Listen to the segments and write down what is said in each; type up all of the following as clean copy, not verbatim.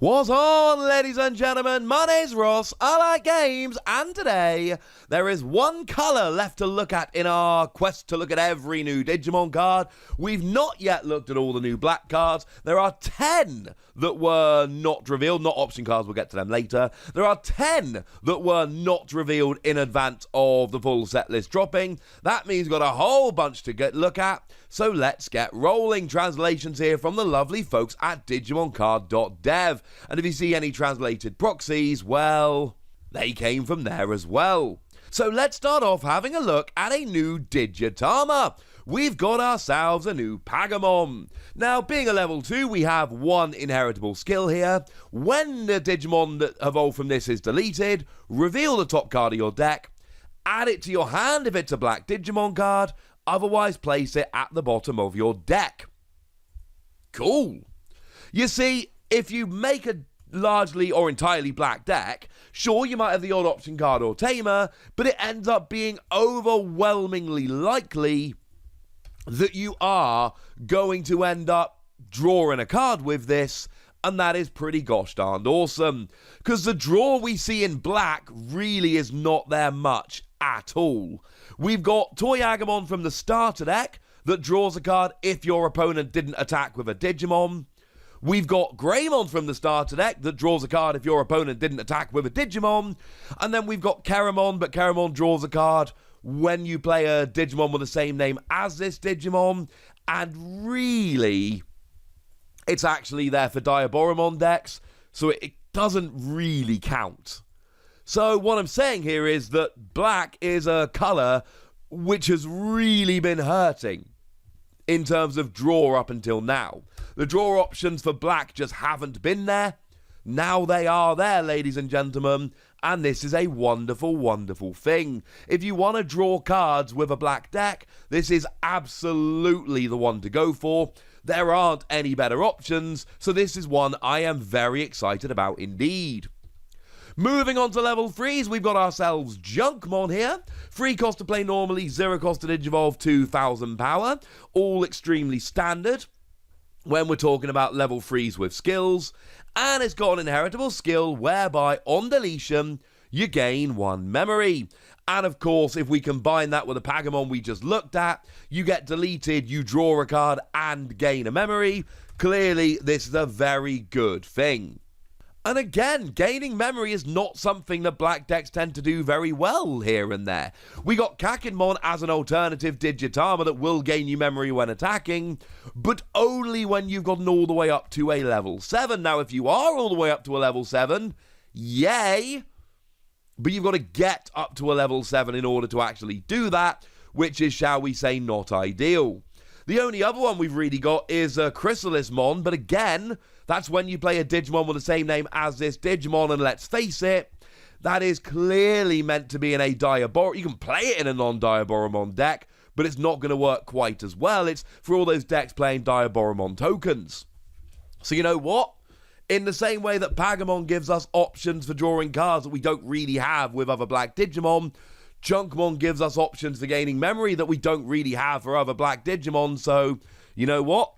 What's on, ladies and gentlemen? My name's Ross, I like games, and today there is one colour left to look at in our quest to look at every new Digimon card. We've not yet looked at all the new black cards. There are 10 that were not revealed, not option cards, we'll get to them later. There are 10 that were not revealed in advance of the full set list dropping. That means we've got a whole bunch to look at, so let's get rolling. Translations here from the lovely folks at DigimonCard.dev. And if you see any translated proxies, well, they came from there as well. So let's start off having a look at a new Digitamer. We've got ourselves a new Pagumon. Now, being a level 2, we have one inheritable skill here. When the Digimon that evolved from this is deleted, reveal the top card of your deck, add it to your hand if it's a Black Digimon card, otherwise place it at the bottom of your deck. Cool. You see, if you make a largely or entirely black deck, sure, you might have the odd option card or tamer, but it ends up being overwhelmingly likely that you are going to end up drawing a card with this, and that is pretty gosh darned awesome, because the draw we see in black really is not there much at all. We've got Toyagamon from the starter deck that draws a card if your opponent didn't attack with a Digimon. We've got Greymon from the starter deck that draws a card if your opponent didn't attack with a Digimon. And then we've got Keramon, but Keramon draws a card when you play a Digimon with the same name as this Digimon. And really, it's actually there for Diaboromon decks, so it doesn't really count. So what I'm saying here is that black is a colour which has really been hurting in terms of draw up until now. The draw options for black just haven't been there. Now they are there, ladies and gentlemen, and this is a wonderful, wonderful thing. If you want to draw cards with a black deck, this is absolutely the one to go for. There aren't any better options, so this is one I am very excited about indeed. Moving on to level 3s, we've got ourselves Junkmon here. 3 cost to play normally, 0 cost to Digivolve, 2000 power. All extremely standard when we're talking about level 3s with skills. And it's got an inheritable skill whereby on deletion, you gain 1 memory. And of course, if we combine that with the Pagumon we just looked at, you get deleted, you draw a card and gain a memory. Clearly, this is a very good thing. And again, gaining memory is not something that black decks tend to do very well here and there. We got Kakinmon as an alternative Digitamer that will gain you memory when attacking, but only when you've gotten all the way up to a level 7. Now, if you are all the way up to a level 7, yay! But you've got to get up to a level 7 in order to actually do that, which is, shall we say, not ideal. The only other one we've really got is Chrysalismon, but again, that's when you play a Digimon with the same name as this Digimon, and let's face it, that is clearly meant to be in a Diaboromon. You can play it in a non-Diaboromon deck, but it's not going to work quite as well. It's for all those decks playing Diaboromon tokens. So you know what? In the same way that Pagumon gives us options for drawing cards that we don't really have with other black Digimon, Junkmon gives us options for gaining memory that we don't really have for other black Digimon, so you know what?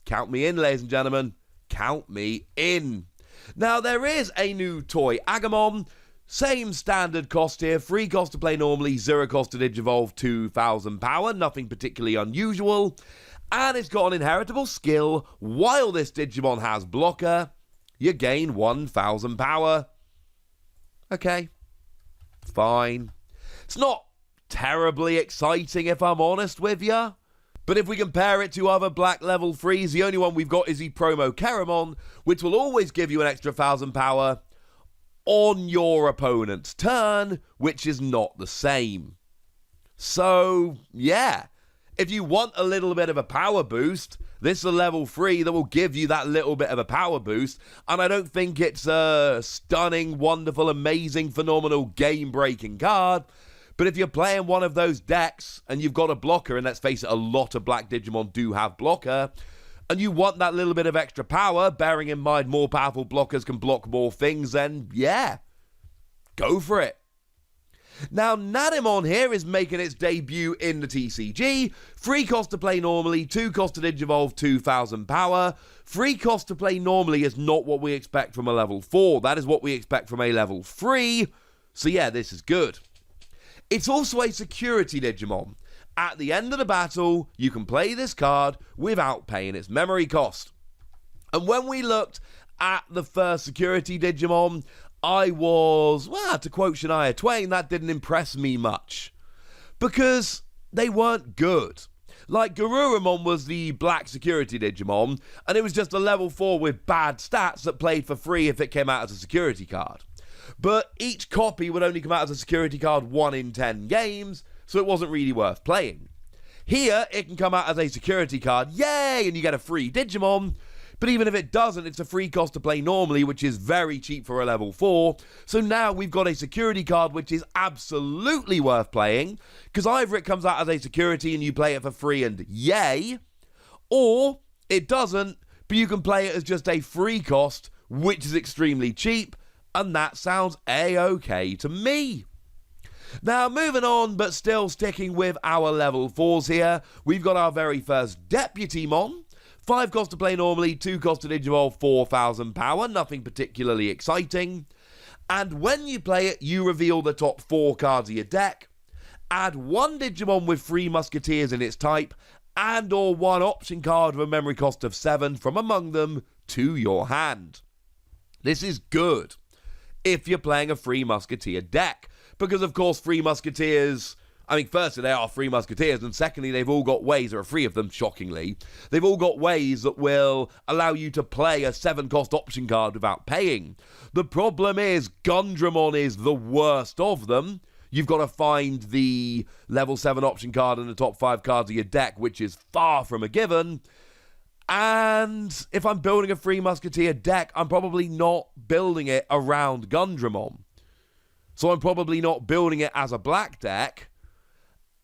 Count me in, ladies and gentlemen. Count me in. Now, there is a new Toyagamon. Same standard cost here. 3 cost to play normally, 0 cost to Digivolve, 2000 power. Nothing particularly unusual. And it's got an inheritable skill. While this Digimon has blocker, you gain 1000 power. Okay. Fine. It's not terribly exciting, if I'm honest with you. But if we compare it to other black level 3s, the only one we've got is the promo Keramon, which will always give you an extra 1000 power on your opponent's turn, which is not the same. So, yeah. If you want a little bit of a power boost, this is a level 3 that will give you that little bit of a power boost. And I don't think it's a stunning, wonderful, amazing, phenomenal, game-breaking card. But if you're playing one of those decks and you've got a blocker, and let's face it, a lot of black Digimon do have blocker, and you want that little bit of extra power, bearing in mind more powerful blockers can block more things, then yeah, go for it. Now, Nadimon here is making its debut in the TCG. 3 cost to play normally, 2 cost to Digivolve, 2000 power. 3 cost to play normally is not what we expect from a level 4. That is what we expect from a level 3. So yeah, this is good. It's also a security Digimon. At the end of the battle, you can play this card without paying its memory cost. And when we looked at the first security Digimon, I was, well, to quote Shania Twain, that didn't impress me much. Because they weren't good. Like, Garurumon was the black security Digimon, and it was just a level 4 with bad stats that played for free if it came out as a security card. But each copy would only come out as a security card 1 in 10 games, so it wasn't really worth playing. Here, it can come out as a security card, yay, and you get a free Digimon. But even if it doesn't, it's a free cost to play normally, which is very cheap for a level 4. So now we've got a security card which is absolutely worth playing, because either it comes out as a security and you play it for free and yay, or it doesn't, but you can play it as just a free cost, which is extremely cheap, and that sounds a-okay to me. Now, moving on, but still sticking with our level 4s here, we've got our very first Deputymon. 5 cost to play normally, 2 cost to Digivolve, 4000 power, nothing particularly exciting. And when you play it, you reveal the top 4 cards of your deck, add 1 Digimon with 3 Musketeers in its type, and or 1 option card with a memory cost of 7 from among them to your hand. This is good if you're playing a 3 Musketeer deck, because of course 3 Musketeers, I mean, firstly, they are 3 Musketeers, and secondly, they've all got ways, there are 3 of them, shockingly, they've all got ways that will allow you to play a 7-cost option card without paying. The problem is, Gigadramon is the worst of them. You've got to find the level 7 option card in the top 5 cards of your deck, which is far from a given. And if I'm building a 3 Musketeer deck, I'm probably not building it around Gigadramon. So I'm probably not building it as a black deck.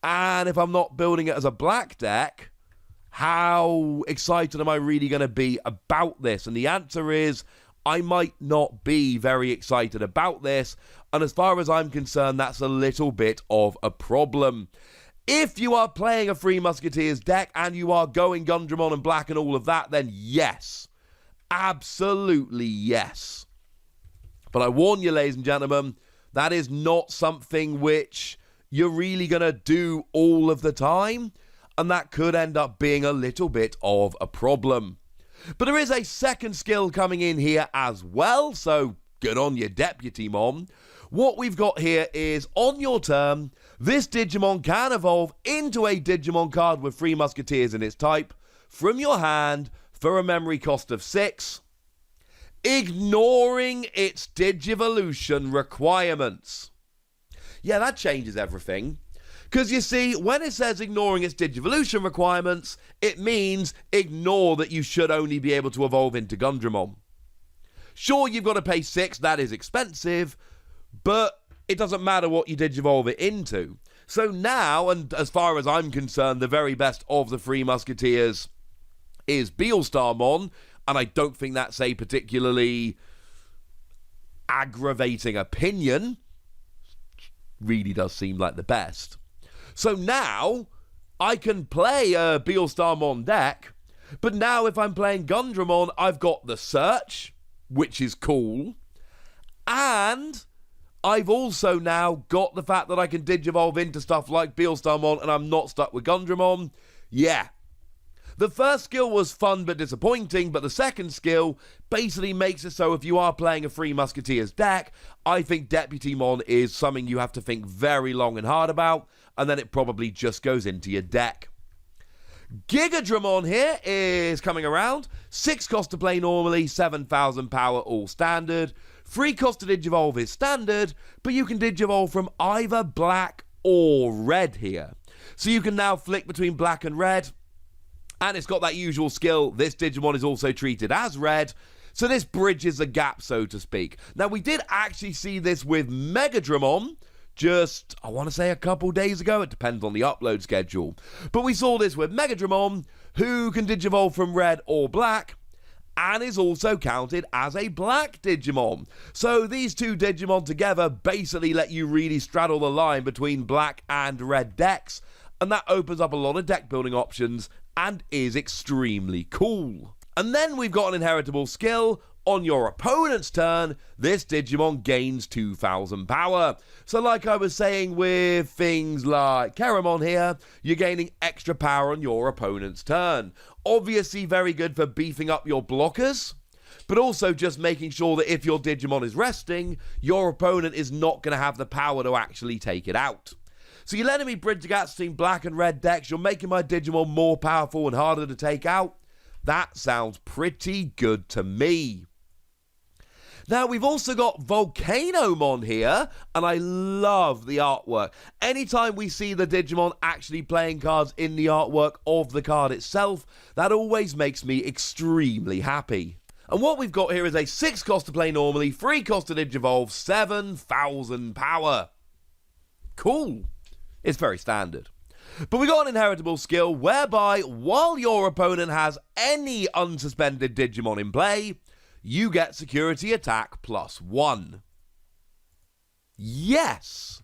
And if I'm not building it as a black deck, how excited am I really going to be about this? And the answer is, I might not be very excited about this. And as far as I'm concerned, that's a little bit of a problem. If you are playing a 3 Musketeers deck and you are going Gigadramon and black and all of that, then yes. Absolutely yes. But I warn you, ladies and gentlemen, that is not something which you're really going to do all of the time, and that could end up being a little bit of a problem. But there is a second skill coming in here as well, so good on your Deputymon. What we've got here is, on your turn, this Digimon can evolve into a Digimon card with 3 Musketeers in its type from your hand for a memory cost of 6, ignoring its Digivolution requirements. Yeah, that changes everything. Because you see, when it says ignoring its Digivolution requirements, it means ignore that you should only be able to evolve into Gigadramon. Sure, you've got to pay 6, that is expensive, but it doesn't matter what you Digivolve it into. So now, and as far as I'm concerned, the very best of the 3 Musketeers is Volcanomon, and I don't think that's a particularly aggravating opinion. Really does seem like the best. So now, I can play a Volcanomon deck, but now if I'm playing Gigadramon, I've got the search, which is cool, and I've also now got the fact that I can Digivolve into stuff like Volcanomon, and I'm not stuck with Gigadramon. Yeah. The first skill was fun but disappointing, but the second skill basically makes it so if you are playing a 3 Musketeers deck, I think Deputymon is something you have to think very long and hard about, and then it probably just goes into your deck. Gigadramon here is coming around. 6 cost to play normally, 7000 power all standard. 3 cost to Digivolve is standard, but you can Digivolve from either black or red here. So you can now flick between black and red. And it's got that usual skill, this Digimon is also treated as red, so this bridges the gap, so to speak. Now, we did actually see this with Megadramon, just, I want to say a couple days ago, it depends on the upload schedule. But we saw this with Megadramon, who can Digivolve from red or black, and is also counted as a Black Digimon. So these two Digimon together basically let you really straddle the line between black and red decks, and that opens up a lot of deck building options and is extremely cool. And then we've got an inheritable skill. On your opponent's turn, this Digimon gains 2,000 power. So like I was saying with things like Keramon here, you're gaining extra power on your opponent's turn. Obviously very good for beefing up your blockers, but also just making sure that if your Digimon is resting, your opponent is not going to have the power to actually take it out. So you're letting me bridge the gaps between black and red decks, you're making my Digimon more powerful and harder to take out. That sounds pretty good to me. Now, we've also got Volcanomon here, and I love the artwork. Anytime we see the Digimon actually playing cards in the artwork of the card itself, that always makes me extremely happy. And what we've got here is a 6 cost to play normally, 3 cost to Digivolve, 7,000 power. Cool. It's very standard. But we got an inheritable skill whereby, while your opponent has any unsuspended Digimon in play, you get security attack +1. Yes.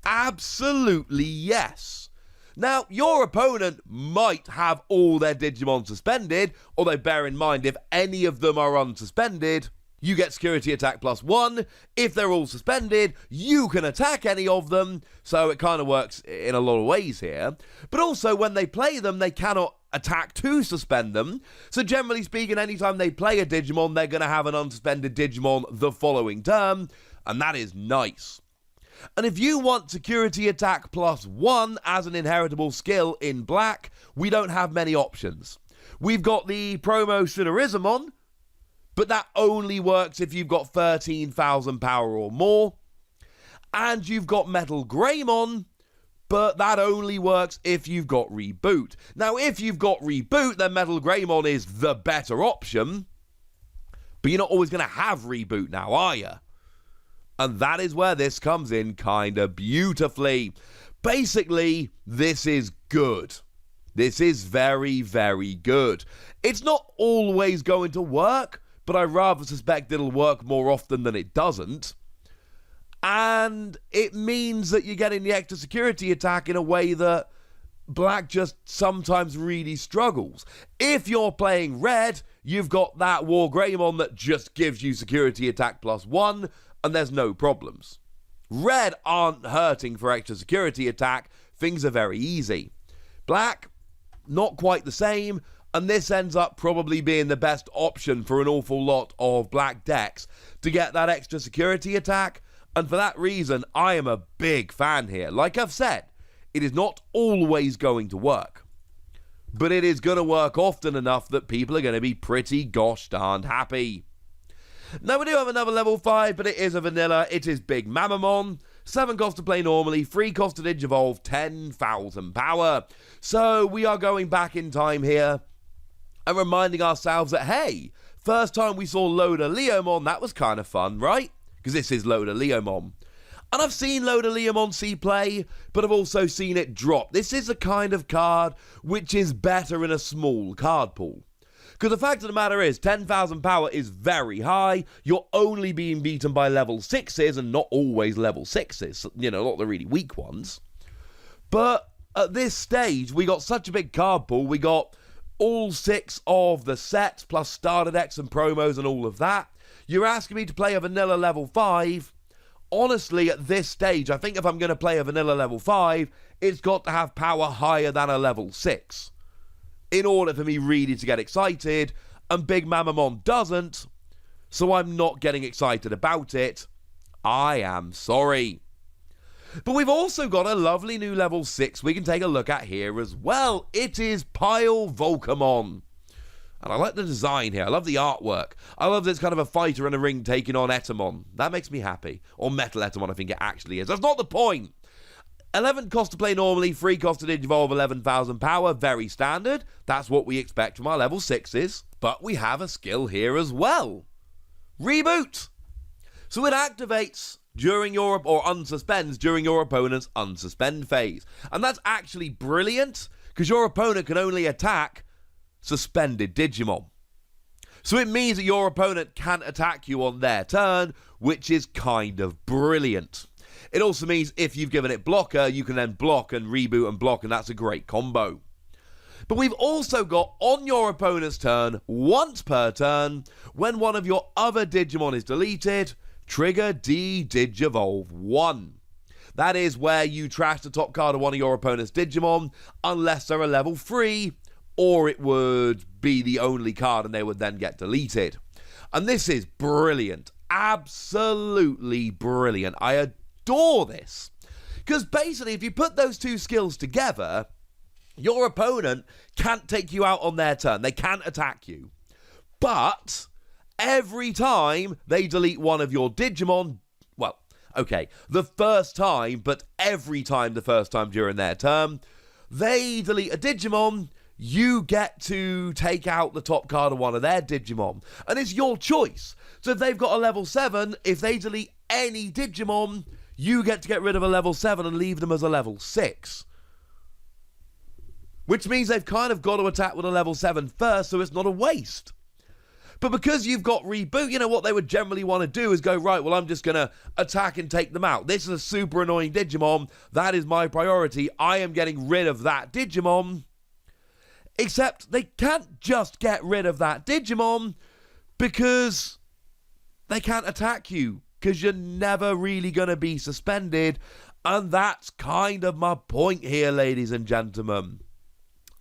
Absolutely yes. Now, your opponent might have all their Digimon suspended, although bear in mind, if any of them are unsuspended, you get security attack +1. If they're all suspended, you can attack any of them. So it kind of works in a lot of ways here. But also, when they play them, they cannot attack to suspend them. So generally speaking, anytime they play a Digimon, they're going to have an unsuspended Digimon the following turn. And that is nice. And if you want security attack +1 as an inheritable skill in black, we don't have many options. We've got the promo Shinnerizamon, but that only works if you've got 13,000 power or more. And you've got Metal Greymon, but that only works if you've got Reboot. Now, if you've got Reboot, then Metal Greymon is the better option, but you're not always going to have Reboot now, are you? And that is where this comes in kind of beautifully. Basically, this is good. This is very, very good. It's not always going to work, but I rather suspect it'll work more often than it doesn't. And it means that you're getting the extra security attack in a way that black just sometimes really struggles. If you're playing red, you've got that War Greymon that just gives you security attack +1, and there's no problems. Red aren't hurting for extra security attack. Things are very easy. Black, not quite the same. And this ends up probably being the best option for an awful lot of black decks to get that extra security attack. And for that reason, I am a big fan here. Like I've said, it is not always going to work. But it is going to work often enough that people are going to be pretty gosh darned happy. Now we do have another level 5, but it is a vanilla. It is BigMamemon. 7 cost to play normally, 3 cost to Digivolve, 10,000 power. So we are going back in time here and reminding ourselves that, hey, first time we saw Loda Leomon, that was kind of fun, right? Because this is Loda Leomon. And I've seen Loda Leomon see play, but I've also seen it drop. This is a kind of card which is better in a small card pool. Because the fact of the matter is, 10,000 power is very high. You're only being beaten by level 6s and not always level 6s. You know, not the really weak ones. But at this stage, we got such a big card pool. We got all 6 of the sets, plus starter decks and promos and all of that. You're asking me to play a vanilla level 5. Honestly, at this stage, I think if I'm going to play a vanilla level 5, it's got to have power higher than a level 6. In order for me really to get excited, and BigMamemon doesn't, so I'm not getting excited about it. I am sorry. But we've also got a lovely new level 6 we can take a look at here as well. It is PileVolcamon. And I like the design here. I love the artwork. I love that it's kind of a fighter in a ring taking on Etamon. That makes me happy. Or Metal Etamon, I think it actually is. That's not the point. 11 cost to play normally, 3 cost to Digivolve, 11,000 power. Very standard. That's what we expect from our level 6s. But we have a skill here as well. Reboot. So it activates during your, or unsuspends during your opponent's unsuspend phase. And that's actually brilliant, because your opponent can only attack suspended Digimon. So it means that your opponent can't attack you on their turn, which is kind of brilliant. It also means if you've given it blocker, you can then block and reboot and block, and that's a great combo. But we've also got on your opponent's turn, once per turn, when one of your other Digimon is deleted, trigger D-Digivolve 1. That is where you trash the top card of one of your opponent's Digimon, unless they're a level 3, or it would be the only card and they would then get deleted. And this is brilliant. Absolutely brilliant. I adore this. Because basically, if you put those two skills together, your opponent can't take you out on their turn. They can't attack you. But every time they delete one of your Digimon, well, okay, the first time, but every time the first time during their turn, they delete a Digimon, you get to take out the top card of one of their Digimon. And it's your choice. So if they've got a level 7, if they delete any Digimon, you get to get rid of a level 7 and leave them as a level 6. Which means they've kind of got to attack with a level 7 first, so it's not a waste. But because you've got reboot, you know what they would generally want to do is go, right, well, I'm just going to attack and take them out. This is a super annoying Digimon. That is my priority. I am getting rid of that Digimon. Except they can't just get rid of that Digimon because they can't attack you because you're never really going to be suspended. And that's kind of my point here, ladies and gentlemen.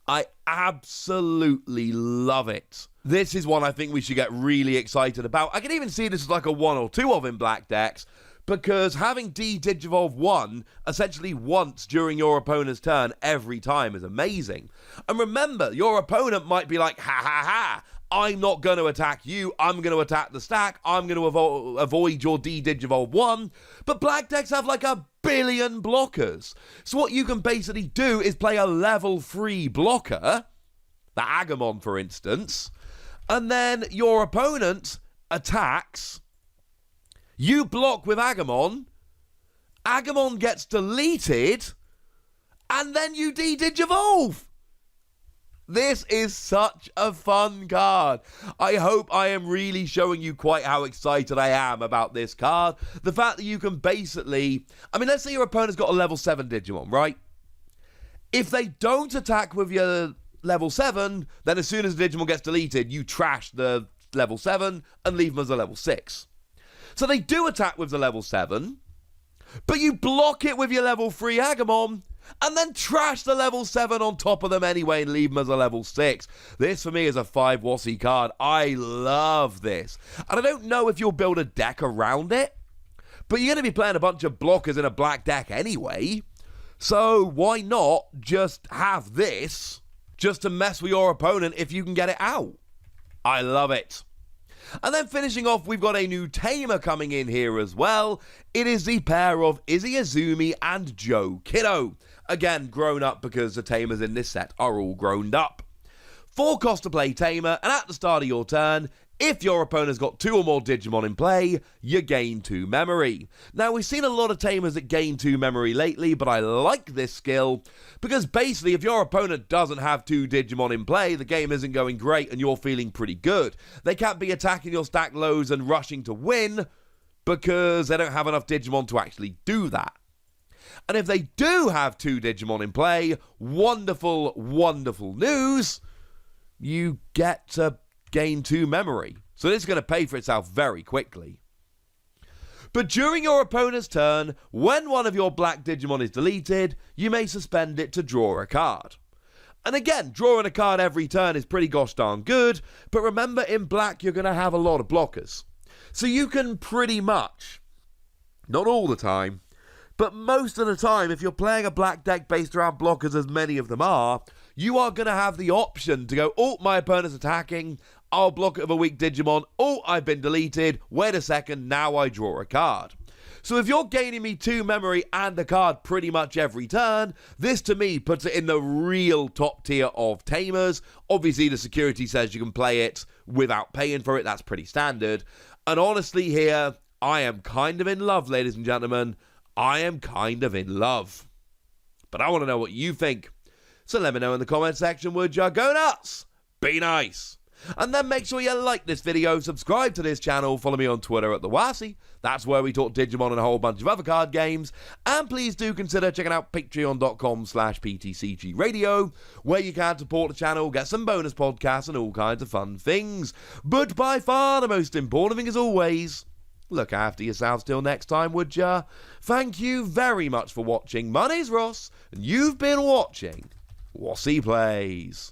I absolutely love it. This is one I think we should get really excited about. I can even see this as like a 1 or 2 of in black decks, because having D-Digivolve 1 essentially once during your opponent's turn every time is amazing. And remember, your opponent might be like, ha ha ha, I'm not going to attack you, I'm going to attack the stack, I'm going to avoid your D-Digivolve 1, but black decks have like a billion blockers. So what you can basically do is play a level 3 blocker, the Pagumon for instance, and then your opponent attacks, you block with Pagumon, Pagumon gets deleted, and then you D-Digivolve. This is such a fun card. I hope I am really showing you quite how excited I am about this card. The fact that you can basically, I mean, let's say your opponent's got a level 7 Digimon, right? If they don't attack with your level 7, then as soon as the Digimon gets deleted, you trash the level 7 and leave them as a level 6. So they do attack with the level 7, but you block it with your level 3 Pagumon, and then trash the level 7 on top of them anyway and leave them as a level 6. This, for me, is a 5 Wassy card. I love this. And I don't know if you'll build a deck around it, but you're going to be playing a bunch of blockers in a black deck anyway. So why not just have this just to mess with your opponent if you can get it out? I love it. And then finishing off, we've got a new tamer coming in here as well. It is the pair of Izzy Azumi and Joe Kiddo. Again, grown up because the tamers in this set are all grown up. 4 cost to play tamer, and at the start of your turn, if your opponent's got 2 or more Digimon in play, you gain 2 memory. Now, we've seen a lot of tamers that gain 2 memory lately, but I like this skill because basically if your opponent doesn't have 2 Digimon in play, the game isn't going great and you're feeling pretty good. They can't be attacking your stack lows and rushing to win because they don't have enough Digimon to actually do that. And if they do have 2 Digimon in play, wonderful, wonderful news, you get to gain 2 memory. So this is going to pay for itself very quickly. But during your opponent's turn, when one of your black Digimon is deleted, you may suspend it to draw a card. And again, drawing a card every turn is pretty gosh darn good, but remember in black you're going to have a lot of blockers. So you can pretty much, not all the time, but most of the time, if you're playing a black deck based around blockers, as many of them are, you are going to have the option to go, oh, my opponent's attacking, I'll block it with a weak Digimon, oh, I've been deleted, wait a second, now I draw a card. So if you're gaining me 2 memory and a card pretty much every turn, this to me puts it in the real top tier of tamers. Obviously, the security says you can play it without paying for it, that's pretty standard. And honestly here, I am kind of in love, ladies and gentlemen. I am kind of in love. But I want to know what you think. So let me know in the comment section, would ya? Go nuts! Be nice! And then make sure you like this video, subscribe to this channel, follow me on Twitter at @TheWassy. That's where we talk Digimon and a whole bunch of other card games. And please do consider checking out patreon.com/PTCG Radio, where you can support the channel, get some bonus podcasts and all kinds of fun things. But by far the most important thing, as always, look after yourselves till next time, would ya? Thank you very much for watching. My name's Ross, and you've been watching Wassy Plays.